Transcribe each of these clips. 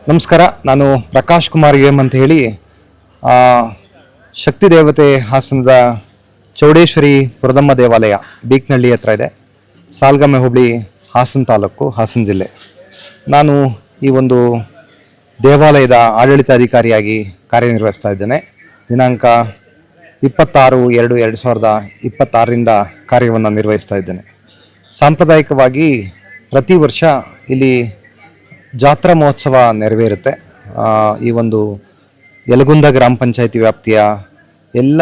ನಮಸ್ಕಾರ. ನಾನು ಪ್ರಕಾಶ್ ಕುಮಾರ್ ಎಂ ಅಂತ ಹೇಳಿ ಆ, ಶಕ್ತಿ ದೇವತೆ ಹಾಸನದ ಚೌಡೇಶ್ವರಿ ಪುರದಮ್ಮ ದೇವಾಲಯ ಬೀಕ್ನಳ್ಳಿ ಹತ್ರ ಇದೆ. ಸಾಲ್ಗಮ್ಮೆ ಹೋಬಳಿ, ಹಾಸನ ತಾಲೂಕು, ಹಾಸನ ಜಿಲ್ಲೆ. ನಾನು ಈ ಒಂದು ದೇವಾಲಯದ ಆಡಳಿತಾಧಿಕಾರಿಯಾಗಿ ಕಾರ್ಯನಿರ್ವಹಿಸ್ತಾ ಇದ್ದೇನೆ. ದಿನಾಂಕ 26/2/2026ರಿಂದ ಕಾರ್ಯವನ್ನು ನಿರ್ವಹಿಸ್ತಾ ಇದ್ದೇನೆ. ಸಾಂಪ್ರದಾಯಿಕವಾಗಿ ಪ್ರತಿ ವರ್ಷ ಇಲ್ಲಿ ಜಾತ್ರಾ ಮಹೋತ್ಸವ ನೆರವೇರುತ್ತೆ. ಈ ಒಂದು ಯಲಗುಂದ ಗ್ರಾಮ ಪಂಚಾಯಿತಿ ವ್ಯಾಪ್ತಿಯ ಎಲ್ಲ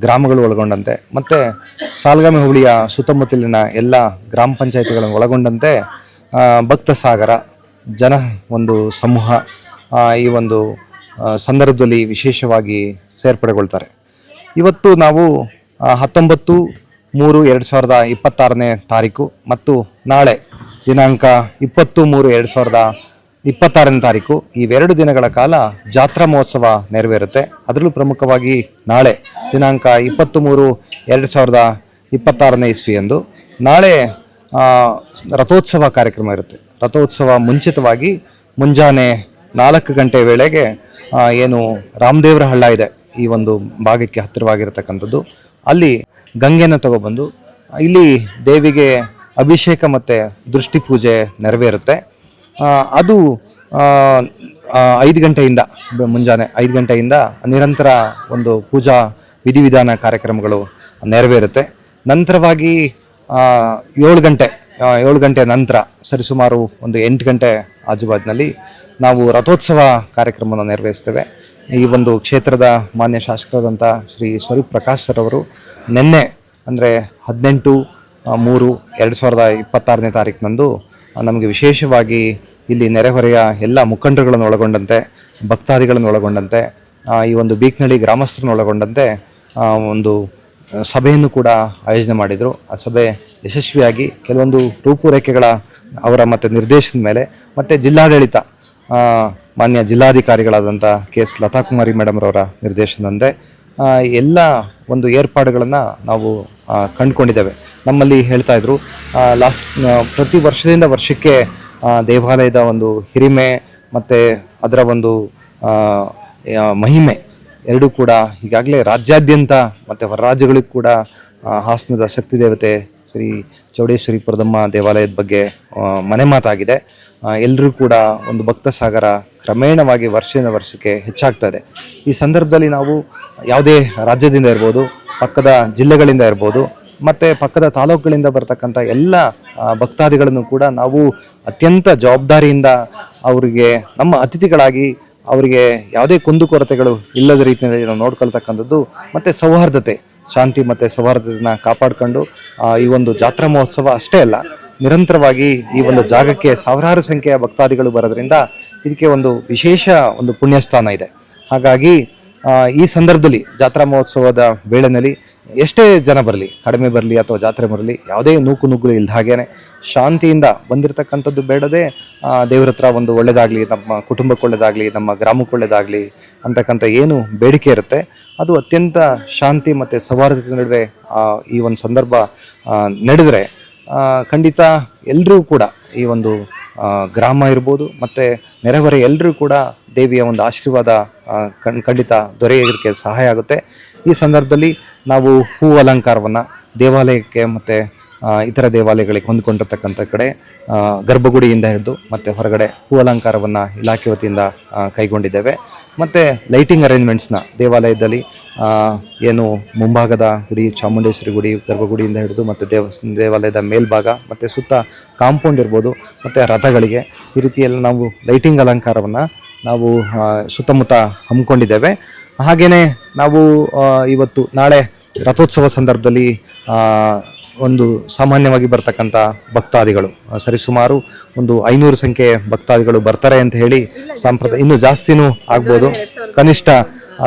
ಗ್ರಾಮಗಳು ಒಳಗೊಂಡಂತೆ ಮತ್ತು ಸಾಲ್ಗಾಮೆ ಹೋಬಳಿಯ ಸುತ್ತಮುತ್ತಲಿನ ಎಲ್ಲ ಗ್ರಾಮ ಪಂಚಾಯಿತಿಗಳನ್ನು ಒಳಗೊಂಡಂತೆ ಭಕ್ತ ಸಾಗರ ಜನ ಒಂದು ಸಮೂಹ ಈ ಒಂದು ಸಂದರ್ಭದಲ್ಲಿ ವಿಶೇಷವಾಗಿ ಸೇರ್ಪಡೆಗೊಳ್ತಾರೆ. ಇವತ್ತು ನಾವು 19/3/2026ನೇ ತಾರೀಕು ಮತ್ತು ನಾಳೆ ದಿನಾಂಕ 20/3/2026ನೇ ತಾರೀಕು ಇವೆರಡು ದಿನಗಳ ಕಾಲ ಜಾತ್ರಾ ಮಹೋತ್ಸವ ನೆರವೇರುತ್ತೆ. ಅದರಲ್ಲೂ ಪ್ರಮುಖವಾಗಿ ನಾಳೆ ದಿನಾಂಕ 23/2/2026ನೇ ಇಸ್ವಿಯಂದು ನಾಳೆ ರಥೋತ್ಸವ ಕಾರ್ಯಕ್ರಮ ಇರುತ್ತೆ. ರಥೋತ್ಸವ ಮುಂಚಿತವಾಗಿ ಮುಂಜಾನೆ 4 ಗಂಟೆ ವೇಳೆಗೆ ಏನು ರಾಮದೇವರ ಹಳ್ಳ ಇದೆ, ಈ ಒಂದು ಭಾಗಕ್ಕೆ ಹತ್ತಿರವಾಗಿರತಕ್ಕಂಥದ್ದು, ಅಲ್ಲಿ ಗಂಗೆನ ತಗೊಬಂದು ಇಲ್ಲಿ ದೇವಿಗೆ ಅಭಿಷೇಕ ಮತ್ತು ದೃಷ್ಟಿ ಪೂಜೆ ನೆರವೇರುತ್ತೆ. ಅದು 5 ಗಂಟೆಯಿಂದ ಮುಂಜಾನೆ 5 ಗಂಟೆಯಿಂದ ನಿರಂತರ ಒಂದು ಪೂಜಾ ವಿಧಿವಿಧಾನ ಕಾರ್ಯಕ್ರಮಗಳು ನೆರವೇರುತ್ತೆ. ನಂತರವಾಗಿ 7 ಗಂಟೆ ನಂತರ ಸರಿಸುಮಾರು ಒಂದು 8 ಗಂಟೆ ಆಜುಬಾಜಿನಲ್ಲಿ ನಾವು ರಥೋತ್ಸವ ಕಾರ್ಯಕ್ರಮವನ್ನು ನೆರವೇರಿಸ್ತೇವೆ. ಈ ಒಂದು ಕ್ಷೇತ್ರದ ಮಾನ್ಯ ಶಾಸಕರಾದಂಥ ಶ್ರೀ ಸ್ವರೂಪ್ ಪ್ರಕಾಶ್ ಸರ್ ಅವರು ನಿನ್ನೆ ಅಂದರೆ 18/3/2026ನೇ ತಾರೀಕಿನಂದು ನಮಗೆ ವಿಶೇಷವಾಗಿ ಇಲ್ಲಿ ನೆರೆಹೊರೆಯ ಎಲ್ಲ ಮುಖಂಡರುಗಳನ್ನು ಒಳಗೊಂಡಂತೆ, ಭಕ್ತಾದಿಗಳನ್ನು ಒಳಗೊಂಡಂತೆ, ಈ ಒಂದು ಬೀಕ್ನಳ್ಳಿ ಗ್ರಾಮಸ್ಥರನ್ನು ಒಳಗೊಂಡಂತೆ ಒಂದು ಸಭೆಯನ್ನು ಕೂಡ ಆಯೋಜನೆ ಮಾಡಿದರು. ಆ ಸಭೆ ಯಶಸ್ವಿಯಾಗಿ ಕೆಲವೊಂದು ರೂಪುರೇಖೆಗಳ ಅವರ ಮತ್ತು ನಿರ್ದೇಶನದ ಮೇಲೆ ಮತ್ತು ಜಿಲ್ಲಾಡಳಿತ ಮಾನ್ಯ ಜಿಲ್ಲಾಧಿಕಾರಿಗಳಾದಂಥ KS ಲತಾ ಕುಮಾರಿ ಮೇಡಮ್ರವರ ನಿರ್ದೇಶನದಂತೆ ಎಲ್ಲ ಒಂದು ಏರ್ಪಾಡುಗಳನ್ನು ನಾವು ಕಂಡುಕೊಂಡಿದ್ದೇವೆ. ನಮ್ಮಲ್ಲಿ ಹೇಳ್ತಾ ಇದ್ರು ಪ್ರತಿ ವರ್ಷದಿಂದ ವರ್ಷಕ್ಕೆ ದೇವಾಲಯದ ಒಂದು ಹಿರಿಮೆ ಮತ್ತು ಅದರ ಒಂದು ಮಹಿಮೆ ಎರಡೂ ಕೂಡ ಈಗಾಗಲೇ ರಾಜ್ಯಾದ್ಯಂತ ಮತ್ತು ಹೊರ ರಾಜ್ಯಗಳಿಗೂ ಕೂಡ ಹಾಸನದ ಶಕ್ತಿ ದೇವತೆ ಶ್ರೀ ಚೌಡೇಶ್ವರಿ ಪುರದಮ್ಮ ದೇವಾಲಯದ ಬಗ್ಗೆ ಮನೆ ಮಾತಾಗಿದೆ. ಎಲ್ಲರೂ ಕೂಡ ಒಂದು ಭಕ್ತ ಸಾಗರ ಕ್ರಮೇಣವಾಗಿ ವರ್ಷದಿಂದ ವರ್ಷಕ್ಕೆ ಹೆಚ್ಚಾಗ್ತಾ ಇದೆ. ಈ ಸಂದರ್ಭದಲ್ಲಿ ನಾವು ಯಾವುದೇ ರಾಜ್ಯದಿಂದ ಇರ್ಬೋದು, ಪಕ್ಕದ ಜಿಲ್ಲೆಗಳಿಂದ ಇರ್ಬೋದು ಮತ್ತು ಪಕ್ಕದ ತಾಲೂಕುಗಳಿಂದ ಬರ್ತಕ್ಕಂಥ ಎಲ್ಲ ಭಕ್ತಾದಿಗಳನ್ನು ಕೂಡ ನಾವು ಅತ್ಯಂತ ಜವಾಬ್ದಾರಿಯಿಂದ ಅವರಿಗೆ ನಮ್ಮ ಅತಿಥಿಗಳಾಗಿ ಅವರಿಗೆ ಯಾವುದೇ ಕುಂದುಕೊರತೆಗಳು ಇಲ್ಲದ ರೀತಿಯಲ್ಲಿ ನಾವು ನೋಡ್ಕೊಳ್ತಕ್ಕಂಥದ್ದು ಮತ್ತು ಸೌಹಾರ್ದತೆ, ಶಾಂತಿ ಮತ್ತು ಸೌಹಾರ್ದತೆಯನ್ನು ಕಾಪಾಡಿಕೊಂಡು ಈ ಒಂದು ಜಾತ್ರಾ ಮಹೋತ್ಸವ ಅಷ್ಟೇ ಅಲ್ಲ, ನಿರಂತರವಾಗಿ ಈ ಒಂದು ಜಾಗಕ್ಕೆ ಸಾವಿರಾರು ಸಂಖ್ಯೆಯ ಭಕ್ತಾದಿಗಳು ಬರೋದ್ರಿಂದ ಇದಕ್ಕೆ ಒಂದು ವಿಶೇಷ ಒಂದು ಪುಣ್ಯಸ್ಥಾನ ಇದೆ. ಹಾಗಾಗಿ ಈ ಸಂದರ್ಭದಲ್ಲಿ ಜಾತ್ರಾ ಮಹೋತ್ಸವದ ವೇಳೆಯಲ್ಲಿ ಎಷ್ಟೇ ಜನ ಬರಲಿ, ಕಡಿಮೆ ಬರಲಿ ಅಥವಾ ಜಾತ್ರೆ ಬರಲಿ, ಯಾವುದೇ ನೂಕುನುಗ್ಗಲು ಇಲ್ಲದ ಹಾಗೇನೆ ಶಾಂತಿಯಿಂದ ಬಂದಿರತಕ್ಕಂಥದ್ದು ಬೇಡದೆ ದೇವ್ರ ಹತ್ರ ಒಂದು ಒಳ್ಳೆಯದಾಗಲಿ, ನಮ್ಮ ಕುಟುಂಬಕ್ಕೆ ಒಳ್ಳೆಯದಾಗಲಿ, ನಮ್ಮ ಗ್ರಾಮಕ್ಕೆ ಒಳ್ಳೆಯದಾಗಲಿ ಅಂತಕ್ಕಂಥ ಏನು ಬೇಡಿಕೆ ಇರುತ್ತೆ ಅದು ಅತ್ಯಂತ ಶಾಂತಿ ಮತ್ತು ಸೌಹಾರ್ದತೆ ನಡುವೆ ಈ ಒಂದು ಸಂದರ್ಭ ನಡೆದರೆ ಖಂಡಿತ ಎಲ್ಲರೂ ಕೂಡ ಈ ಒಂದು ಗ್ರಾಮ ಇರ್ಬೋದು ಮತ್ತು ನೆರೆಹೊರೆ ಎಲ್ಲರೂ ಕೂಡ ದೇವಿಯ ಒಂದು ಆಶೀರ್ವಾದ ಖಂಡಿತ ದೊರೆಯೋದಕ್ಕೆ ಸಹಾಯ ಆಗುತ್ತೆ. ಈ ಸಂದರ್ಭದಲ್ಲಿ ನಾವು ಹೂ ಅಲಂಕಾರವನ್ನು ದೇವಾಲಯಕ್ಕೆ ಮತ್ತು ಇತರ ದೇವಾಲಯಗಳಿಗೆ ಹೊಂದ್ಕೊಂಡಿರ್ತಕ್ಕಂಥ ಕಡೆ ಗರ್ಭಗುಡಿಯಿಂದ ಹಿಡಿದು ಮತ್ತು ಹೊರಗಡೆ ಹೂ ಅಲಂಕಾರವನ್ನು ಇಲಾಖೆ ವತಿಯಿಂದ ಕೈಗೊಂಡಿದ್ದೇವೆ. ಮತ್ತು ಲೈಟಿಂಗ್ ಅರೇಂಜ್ಮೆಂಟ್ಸ್ನ ದೇವಾಲಯದಲ್ಲಿ ಏನು ಮುಂಭಾಗದ ಗುಡಿ, ಚಾಮುಂಡೇಶ್ವರಿ ಗುಡಿ, ಗರ್ಭಗುಡಿಯಿಂದ ಹಿಡಿದು ಮತ್ತು ದೇವಾಲಯದ ಮೇಲ್ಭಾಗ ಮತ್ತು ಸುತ್ತ ಕಾಂಪೌಂಡ್ ಇರ್ಬೋದು ಮತ್ತು ರಥಗಳಿಗೆ ಈ ರೀತಿಯೆಲ್ಲ ನಾವು ಲೈಟಿಂಗ್ ಅಲಂಕಾರವನ್ನು ನಾವು ಸುತ್ತಮುತ್ತ ಹಮ್ಮಿಕೊಂಡಿದ್ದೇವೆ. ಹಾಗೆಯೇ ನಾವು ಇವತ್ತು ನಾಳೆ ರಥೋತ್ಸವ ಸಂದರ್ಭದಲ್ಲಿ ಒಂದು ಸಾಮಾನ್ಯವಾಗಿ ಬರ್ತಕ್ಕಂಥ ಭಕ್ತಾದಿಗಳು ಸರಿಸುಮಾರು ಒಂದು 500 ಸಂಖ್ಯೆ ಭಕ್ತಾದಿಗಳು ಬರ್ತಾರೆ ಅಂತ ಹೇಳಿ ಇನ್ನೂ ಜಾಸ್ತಿನೂ ಆಗ್ಬೋದು. ಕನಿಷ್ಠ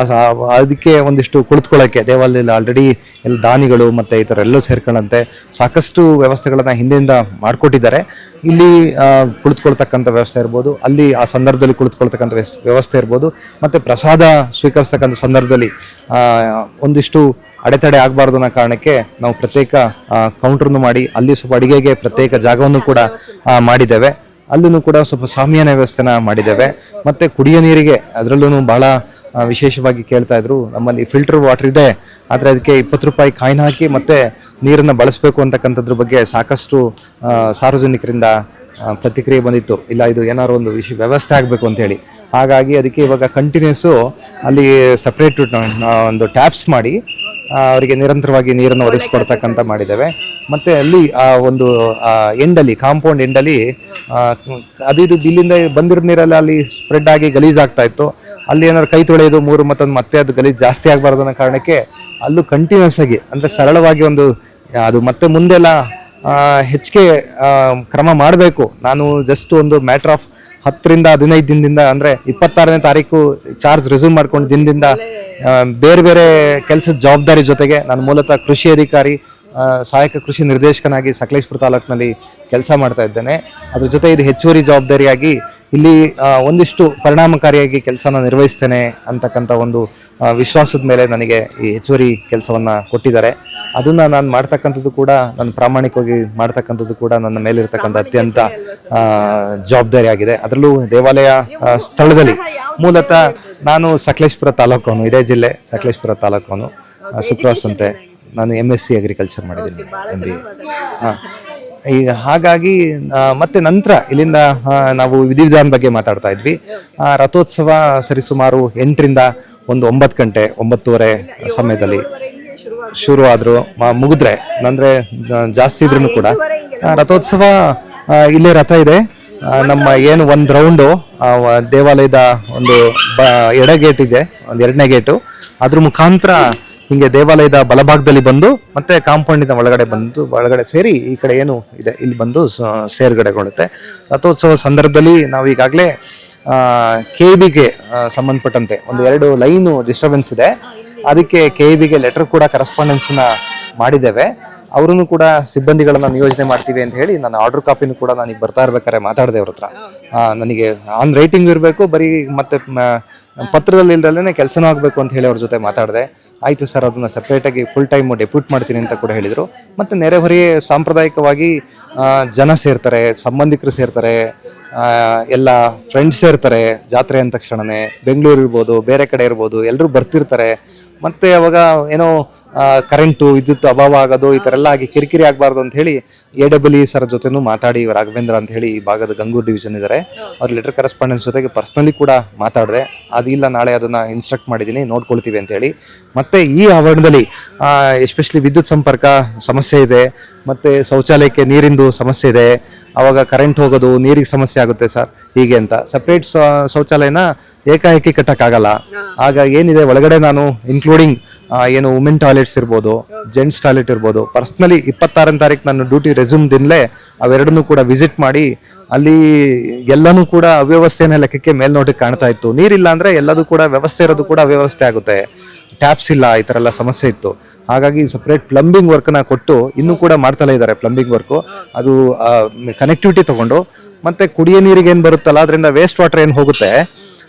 ಅದಕ್ಕೆ ಒಂದಿಷ್ಟು ಕುಳಿತುಕೊಳ್ಳೋಕ್ಕೆ ದೇವಾಲಯದಲ್ಲಿ ಆಲ್ರೆಡಿ ಎಲ್ಲ ದಾನಿಗಳು ಮತ್ತು ಈ ಥರ ಎಲ್ಲೂ ಸೇರ್ಕೊಳ್ಳಂತೆ ಸಾಕಷ್ಟು ವ್ಯವಸ್ಥೆಗಳನ್ನು ಹಿಂದೆಯಿಂದ ಮಾಡಿಕೊಟ್ಟಿದ್ದಾರೆ. ಇಲ್ಲಿ ಕುಳಿತುಕೊಳ್ತಕ್ಕಂಥ ವ್ಯವಸ್ಥೆ ಇರ್ಬೋದು, ಅಲ್ಲಿ ಆ ಸಂದರ್ಭದಲ್ಲಿ ಕುಳಿತುಕೊಳ್ತಕ್ಕಂಥ ವ್ಯವಸ್ಥೆ ಇರ್ಬೋದು, ಮತ್ತು ಪ್ರಸಾದ ಸ್ವೀಕರಿಸ್ತಕ್ಕಂಥ ಸಂದರ್ಭದಲ್ಲಿ ಒಂದಿಷ್ಟು ಅಡೆತಡೆ ಆಗಬಾರ್ದು ಅನ್ನೋ ಕಾರಣಕ್ಕೆ ನಾವು ಪ್ರತ್ಯೇಕ ಕೌಂಟ್ರನ್ನು ಮಾಡಿ ಅಲ್ಲಿ ಸ್ವಲ್ಪ ಅಡಿಗೆಗೆ ಪ್ರತ್ಯೇಕ ಜಾಗವನ್ನು ಕೂಡ ಮಾಡಿದ್ದೇವೆ. ಅಲ್ಲೂ ಕೂಡ ಸ್ವಲ್ಪ ಸಾಮಿಯಾನ ವ್ಯವಸ್ಥೆನ ಮಾಡಿದ್ದೇವೆ. ಮತ್ತೆ ಕುಡಿಯೋ ನೀರಿಗೆ ಅದರಲ್ಲೂ ಬಹಳ ವಿಶೇಷವಾಗಿ ಕೇಳ್ತಾ ಇದ್ರು. ನಮ್ಮಲ್ಲಿ ಫಿಲ್ಟರ್ ವಾಟರ್ ಇದೆ, ಆದರೆ ಅದಕ್ಕೆ 20 ರೂಪಾಯಿ ಕಾಯಿನ್ ಹಾಕಿ ಮತ್ತೆ ನೀರನ್ನು ಬಳಸಬೇಕು ಅಂತಕ್ಕಂಥದ್ರ ಬಗ್ಗೆ ಸಾಕಷ್ಟು ಸಾರ್ವಜನಿಕರಿಂದ ಪ್ರತಿಕ್ರಿಯೆ ಬಂದಿತ್ತು. ಇಲ್ಲ, ಇದು ಏನಾದ್ರು ಒಂದು ವ್ಯವಸ್ಥೆ ಆಗಬೇಕು ಅಂತ ಹೇಳಿ. ಹಾಗಾಗಿ ಅದಕ್ಕೆ ಇವಾಗ ಕಂಟಿನ್ಯೂಸು ಅಲ್ಲಿ ಸಪ್ರೇಟ್ ಒಂದು ಟ್ಯಾಪ್ಸ್ ಮಾಡಿ ಅವರಿಗೆ ನಿರಂತರವಾಗಿ ನೀರನ್ನು ಒದಗಿಸ್ಕೊಡ್ತಕ್ಕಂಥ ಮಾಡಿದ್ದೇವೆ. ಮತ್ತು ಅಲ್ಲಿ ಒಂದು ಎಂಡಲ್ಲಿ, ಕಾಂಪೌಂಡ್ ಎಂಡಲ್ಲಿ ಅದು ಇದು ಇಲ್ಲಿಂದ ಬಂದಿರೋ ನೀರಲ್ಲಿ ಅಲ್ಲಿ ಸ್ಪ್ರೆಡ್ ಆಗಿ ಗಲೀಜಾಗ್ತಾ ಇತ್ತು. ಅಲ್ಲಿ ಏನಾದ್ರು ಕೈ ತೊಳೆಯೋದು ಮತ್ತೊಂದು ಮತ್ತೆ ಅದು ಗಲೀಜು ಜಾಸ್ತಿ ಆಗಬಾರ್ದು ಅನ್ನೋ ಕಾರಣಕ್ಕೆ ಅಲ್ಲೂ ಕಂಟಿನ್ಯೂಸ್ ಆಗಿ, ಅಂದರೆ ಸರಳವಾಗಿ ಒಂದು ಅದು ಮತ್ತೆ ಮುಂದೆಲ್ಲ ಹೆಚ್ಚಿಗೆ ಕ್ರಮ ಮಾಡಬೇಕು. ನಾನು ಜಸ್ಟ್ ಒಂದು ಮ್ಯಾಟ್ರ್ ಆಫ್ 10 ರಿಂದ 15 ದಿನದಿಂದ, ಅಂದರೆ 26ನೇ ತಾರೀಕು ಚಾರ್ಜ್ ರೆಸ್ಯೂಮ್ ಮಾಡ್ಕೊಂಡು ದಿನದಿಂದ ಬೇರೆ ಬೇರೆ ಕೆಲಸದ ಜವಾಬ್ದಾರಿ ಜೊತೆಗೆ ನಾನು ಮೂಲತಃ ಕೃಷಿ ಅಧಿಕಾರಿ, ಸಹಾಯಕ ಕೃಷಿ ನಿರ್ದೇಶಕನಾಗಿ ಸಕಲೇಶಪುರ ತಾಲೂಕಿನಲ್ಲಿ ಕೆಲಸ ಮಾಡ್ತಾ ಇದ್ದೇನೆ. ಅದ್ರ ಜೊತೆ ಇದು ಹೆಚ್ಚುವರಿ ಜವಾಬ್ದಾರಿಯಾಗಿ ಇಲ್ಲಿ ಒಂದಿಷ್ಟು ಪರಿಣಾಮಕಾರಿಯಾಗಿ ಕೆಲಸನ ನಿರ್ವಹಿಸ್ತೇನೆ ಅಂತಕ್ಕಂಥ ಒಂದು ವಿಶ್ವಾಸದ ಮೇಲೆ ನನಗೆ ಈ ಹೆಚ್ಚುವರಿ ಕೆಲಸವನ್ನು ಕೊಟ್ಟಿದ್ದಾರೆ. ಅದನ್ನು ನಾನು ಮಾಡ್ತಕ್ಕಂಥದ್ದು ಕೂಡ, ನಾನು ಪ್ರಾಮಾಣಿಕವಾಗಿ ಮಾಡ್ತಕ್ಕಂಥದ್ದು ಕೂಡ ನನ್ನ ಮೇಲಿರ್ತಕ್ಕಂಥ ಅತ್ಯಂತ ಜವಾಬ್ದಾರಿ ಆಗಿದೆ. ಅದರಲ್ಲೂ ದೇವಾಲಯ ಸ್ಥಳದಲ್ಲಿ ಮೂಲತಃ ನಾನು ಸಕಲೇಶಪುರ ತಾಲೂಕವನು, ಇದೇ ಜಿಲ್ಲೆ ಸಕಲೇಶಪುರ ತಾಲೂಕವನು, ಸುಕ್ರಾಸ್ ಅಂತೆ. ನಾನು MSc ಅಗ್ರಿಕಲ್ಚರ್ ಮಾಡಿದ್ದೀನಿ, MBA. ಈಗ ಹಾಗಾಗಿ ಮತ್ತೆ ನಂತರ ಇಲ್ಲಿಂದ ನಾವು ವಿಧಿವಿಧಾನ ಬಗ್ಗೆ ಮಾತಾಡ್ತಾ ಇದ್ವಿ. ರಥೋತ್ಸವ ಸರಿಸುಮಾರು 8 ರಿಂದ 9 ಗಂಟೆ 9:30 ಸಮಯದಲ್ಲಿ ಶುರು ಆದರೂ ಮುಗಿದ್ರೆ, ಅಂದರೆ ಜಾಸ್ತಿ ಇದ್ರೂ ಕೂಡ ರಥೋತ್ಸವ ಇಲ್ಲೇ ರಥ ಇದೆ. ನಮ್ಮ ಏನು ಒಂದು ರೌಂಡು ದೇವಾಲಯದ ಒಂದು ಎಡ ಗೇಟ್ ಇದೆ, ಒಂದು 2ನೇ ಗೇಟು, ಅದ್ರ ಮುಖಾಂತರ ಹಿಂಗೆ ದೇವಾಲಯದ ಬಲಭಾಗದಲ್ಲಿ ಬಂದು ಮತ್ತೆ ಕಾಂಪೌಂಡಿನ ಒಳಗಡೆ ಸೇರಿ ಈ ಕಡೆ ಏನು ಇದೆ ಇಲ್ಲಿ ಬಂದು ಸೇರ್ಗಡೆಗೊಳ್ಳುತ್ತೆ. ರಥೋತ್ಸವ ಸಂದರ್ಭದಲ್ಲಿ ನಾವು ಈಗಾಗಲೇ KEBಗೆ ಸಂಬಂಧಪಟ್ಟಂತೆ ಒಂದು 2 ಲೈನು ಡಿಸ್ಟರ್ಬೆನ್ಸ್ ಇದೆ. ಅದಕ್ಕೆ KEBಗೆ ಲೆಟರ್ ಕೂಡ ಕರೆಸ್ಪಾಂಡೆನ್ಸ್ನ ಮಾಡಿದ್ದೇವೆ. ಅವರನ್ನು ಕೂಡ ಸಿಬ್ಬಂದಿಗಳನ್ನ ನಿಯೋಜನೆ ಮಾಡ್ತೀವಿ ಅಂತ ಹೇಳಿ ನನ್ನ ಆರ್ಡರ್ ಕಾಪಿನೂ ಕೂಡ ನನಗೆ ಬರ್ತಾ ಇರ್ಬೇಕಾದ್ರೆ ಮಾತಾಡಿದೆ ಅವ್ರ ಹತ್ರ. ನನಗೆ ಆನ್ ರೈಟಿಂಗ್ ಇರಬೇಕು, ಬರೀ ಮತ್ತೆ ಪತ್ರದಲ್ಲಿ ಇಲ್ದಲ್ಲೇ ಕೆಲಸನೂ ಆಗಬೇಕು ಅಂತ ಹೇಳಿ ಅವ್ರ ಜೊತೆ ಮಾತಾಡಿದೆ. ಆಯಿತು ಸರ್, ಅದನ್ನು ಸಪ್ರೇಟಾಗಿ ಫುಲ್ ಟೈಮು ಡೆಪ್ಯೂಟ್ ಮಾಡ್ತೀನಿ ಅಂತ ಕೂಡ ಹೇಳಿದರು. ಮತ್ತು ನೆರೆಹೊರೆಯೇ ಸಾಂಪ್ರದಾಯಿಕವಾಗಿ ಜನ ಸೇರ್ತಾರೆ, ಸಂಬಂಧಿಕರು ಸೇರ್ತಾರೆ, ಎಲ್ಲ ಫ್ರೆಂಡ್ಸ್ ಸೇರ್ತಾರೆ. ಜಾತ್ರೆ ಅಂದ ತಕ್ಷಣವೇ ಬೆಂಗಳೂರು ಇರ್ಬೋದು, ಬೇರೆ ಕಡೆ ಇರ್ಬೋದು, ಎಲ್ಲರೂ ಬರ್ತಿರ್ತಾರೆ. ಮತ್ತು ಅವಾಗ ಏನೋ ಕರೆಂಟು ವಿದ್ಯುತ್ ಅಭಾವ ಆಗೋದು ಈ ಥರ ಎಲ್ಲ ಆಗಿ ಕಿರಿಕಿರಿ ಆಗಬಾರ್ದು ಅಂತ ಹೇಳಿ AEE ಸರ್ ಜೊತೆನೂ ಮಾತಾಡಿ, ರಾಘವೇಂದ್ರ ಅಂತ ಹೇಳಿ ಈ ಭಾಗದ ಗಂಗೂರು ಡಿವಿಷನ್ ಇದ್ದಾರೆ, ಅವ್ರ ಲೆಟರ್ ಕರೆಸ್ಪಾಂಡೆನ್ಸ್ ಜೊತೆಗೆ ಪರ್ಸ್ನಲಿ ಕೂಡ ಮಾತಾಡಿದೆ. ಅದಿಲ್ಲ, ನಾಳೆ ಅದನ್ನು ಇನ್ಸ್ಟ್ರಕ್ಟ್ ಮಾಡಿದ್ದೀನಿ, ನೋಡ್ಕೊಳ್ತೀವಿ ಅಂತ ಹೇಳಿ. ಮತ್ತು ಈ ಆವರಣದಲ್ಲಿ ಎಸ್ಪೆಷಲಿ ವಿದ್ಯುತ್ ಸಂಪರ್ಕ ಸಮಸ್ಯೆ ಇದೆ, ಮತ್ತು ಶೌಚಾಲಯಕ್ಕೆ ನೀರಿಂದು ಸಮಸ್ಯೆ ಇದೆ. ಆವಾಗ ಕರೆಂಟ್ ಹೋಗೋದು, ನೀರಿಗೆ ಸಮಸ್ಯೆ ಆಗುತ್ತೆ ಸರ್ ಹೀಗೆ ಅಂತ. ಸಪ್ರೇಟ್ ಶೌಚಾಲಯನ ಏಕಾಏಕಿ ಕಟ್ಟಕ್ಕಾಗಲ್ಲ. ಆಗ ಏನಿದೆ ಒಳಗಡೆ ನಾನು ಇನ್ಕ್ಲೂಡಿಂಗ್ ಏನು ವುಮೆನ್ ಟಾಯ್ಲೆಟ್ಸ್ ಇರ್ಬೋದು, ಜೆಂಟ್ಸ್ ಟಾಯ್ಲೆಟ್ ಇರ್ಬೋದು, ಪರ್ಸ್ನಲಿ 26ನೇ ತಾರೀಕು ನಾನು ಡ್ಯೂಟಿ ರೆಸ್ಯೂಮ್ ದಿನಲೇ ಅವೆರಡನ್ನೂ ಕೂಡ ವಿಸಿಟ್ ಮಾಡಿ ಅಲ್ಲಿ ಎಲ್ಲನೂ ಕೂಡ ಅವ್ಯವಸ್ಥೆನ ಲೆಕ್ಕಕ್ಕೆ ಮೇಲ್ನೋಟಕ್ಕೆ ಕಾಣ್ತಾ ಇತ್ತು. ನೀರಿಲ್ಲ ಅಂದರೆ ಎಲ್ಲದೂ ಕೂಡ ವ್ಯವಸ್ಥೆ ಇರೋದು ಕೂಡ ಅವ್ಯವಸ್ಥೆ ಆಗುತ್ತೆ. ಟ್ಯಾಪ್ಸ್ ಇಲ್ಲ, ಈ ಥರ ಎಲ್ಲ ಸಮಸ್ಯೆ ಇತ್ತು. ಹಾಗಾಗಿ ಸಪ್ರೇಟ್ ಪ್ಲಂಬಿಂಗ್ ವರ್ಕ್ನ ಕೊಟ್ಟು ಇನ್ನೂ ಕೂಡ ಮಾಡ್ತಲೇ ಇದ್ದಾರೆ ಪ್ಲಂಬಿಂಗ್ ವರ್ಕು. ಅದು ಕನೆಕ್ಟಿವಿಟಿ ತೊಗೊಂಡು ಮತ್ತು ಕುಡಿಯೋ ನೀರಿಗೆ ಏನು ಬರುತ್ತಲ್ಲ, ಅದರಿಂದ ವೇಸ್ಟ್ ವಾಟರ್ ಏನು ಹೋಗುತ್ತೆ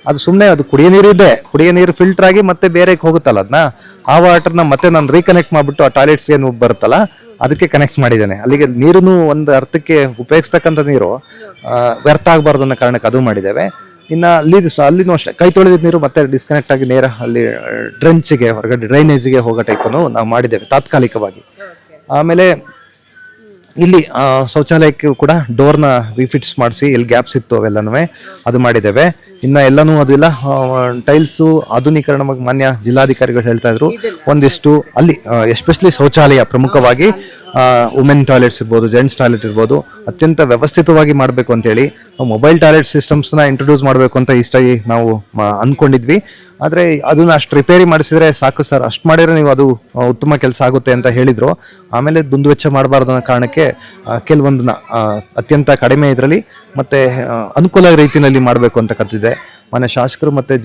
ಅದು ಸುಮ್ಮನೆ ಅದು ಕುಡಿಯೋ ನೀರು ಇದೆ, ಕುಡಿಯೋ ನೀರು ಫಿಲ್ಟರ್ ಆಗಿ ಮತ್ತೆ ಬೇರೆಗೆ ಹೋಗುತ್ತಲ್ಲ, ಅದನ್ನ ಆ ವಾಟರ್ನ ಮತ್ತೆ ನಾನು ರೀಕನೆಕ್ಟ್ ಮಾಡಿಬಿಟ್ಟು ಆ ಟಾಯ್ಲೆಟ್ಸ್ ಏನು ಬರುತ್ತಲ್ಲ ಅದಕ್ಕೆ ಕನೆಕ್ಟ್ ಮಾಡಿದ್ದೇನೆ. ಅಲ್ಲಿಗೆ ನೀರು ಒಂದು ಅರ್ಥಕ್ಕೆ ಉಪಯೋಗಿಸ್ತಕ್ಕಂಥ ನೀರು ವ್ಯರ್ಥ ಆಗಬಾರ್ದು ಅನ್ನೋ ಕಾರಣಕ್ಕೆ ಅದು ಮಾಡಿದ್ದೇವೆ. ಇನ್ನು ಅಲ್ಲಿನೂ ಅಷ್ಟೇ ಕೈ ತೊಳೆದಿದ್ದ ನೀರು ಮತ್ತೆ ಡಿಸ್ಕನೆಕ್ಟ್ ಆಗಿ ನೇರ ಅಲ್ಲಿ ಡ್ರೆಂಚಿಗೆ, ಹೊರಗಡೆ ಡ್ರೈನೇಜಿಗೆ ಹೋಗೋ ಟೈಪನ್ನು ನಾವು ಮಾಡಿದ್ದೇವೆ ತಾತ್ಕಾಲಿಕವಾಗಿ. ಆಮೇಲೆ ಇಲ್ಲಿ ಶೌಚಾಲಯಕ್ಕೂ ಕೂಡ ಡೋರ್ನ ರಿಫಿಟ್ಸ್ ಮಾಡಿಸಿ ಎಲ್ಲಿ ಗ್ಯಾಪ್ಸ್ ಇತ್ತು ಅವೆಲ್ಲನೂ ಅದು ಮಾಡಿದ್ದೇವೆ. ಇನ್ನು ಎಲ್ಲನೂ ಅದು ಇಲ್ಲ, ಟೈಲ್ಸು ಆಧುನೀಕರಣವಾಗಿ ಮಾನ್ಯ ಜಿಲ್ಲಾಧಿಕಾರಿಗಳು ಹೇಳ್ತಾ ಇದ್ರು ಒಂದಿಷ್ಟು ಅಲ್ಲಿ ಎಸ್ಪೆಷಲಿ ಶೌಚಾಲಯ ಪ್ರಮುಖವಾಗಿ ವುಮೆನ್ ಟಾಯ್ಲೆಟ್ಸ್ ಇರ್ಬೋದು, ಜೆಂಟ್ಸ್ ಟಾಯ್ಲೆಟ್ ಇರ್ಬೋದು, ಅತ್ಯಂತ ವ್ಯವಸ್ಥಿತವಾಗಿ ಮಾಡಬೇಕು ಅಂತೇಳಿ ಮೊಬೈಲ್ ಟಾಯ್ಲೆಟ್ ಸಿಸ್ಟಮ್ಸ್ನ ಇಂಟ್ರೊಡ್ಯೂಸ್ ಮಾಡಬೇಕು ಅಂತ ಇಷ್ಟಾಗಿ ನಾವು ಅಂದ್ಕೊಂಡಿದ್ವಿ. ಆದರೆ ಅದನ್ನ ಅಷ್ಟು ರಿಪೇರಿ ಮಾಡಿಸಿದ್ರೆ ಸಾಕು ಸರ್, ಅಷ್ಟು ಮಾಡಿದ್ರೆ ನೀವು ಅದು ಉತ್ತಮ ಕೆಲಸ ಆಗುತ್ತೆ ಅಂತ ಹೇಳಿದರು. ಆಮೇಲೆ ದುಂದುವೆಚ್ಚ ಮಾಡಬಾರ್ದು ಅನ್ನೋ ಕಾರಣಕ್ಕೆ ಕೆಲವೊಂದನ್ನ ಅತ್ಯಂತ ಕಡಿಮೆ ಇದರಲ್ಲಿ ಮತ್ತು ಅನುಕೂಲ ರೀತಿಯಲ್ಲಿ ಮಾಡಬೇಕು ಅಂತ ಕತ್ತಿದೆ. ಮಾನ್ಯ ಶಾಸಕರು ಮತ್ತು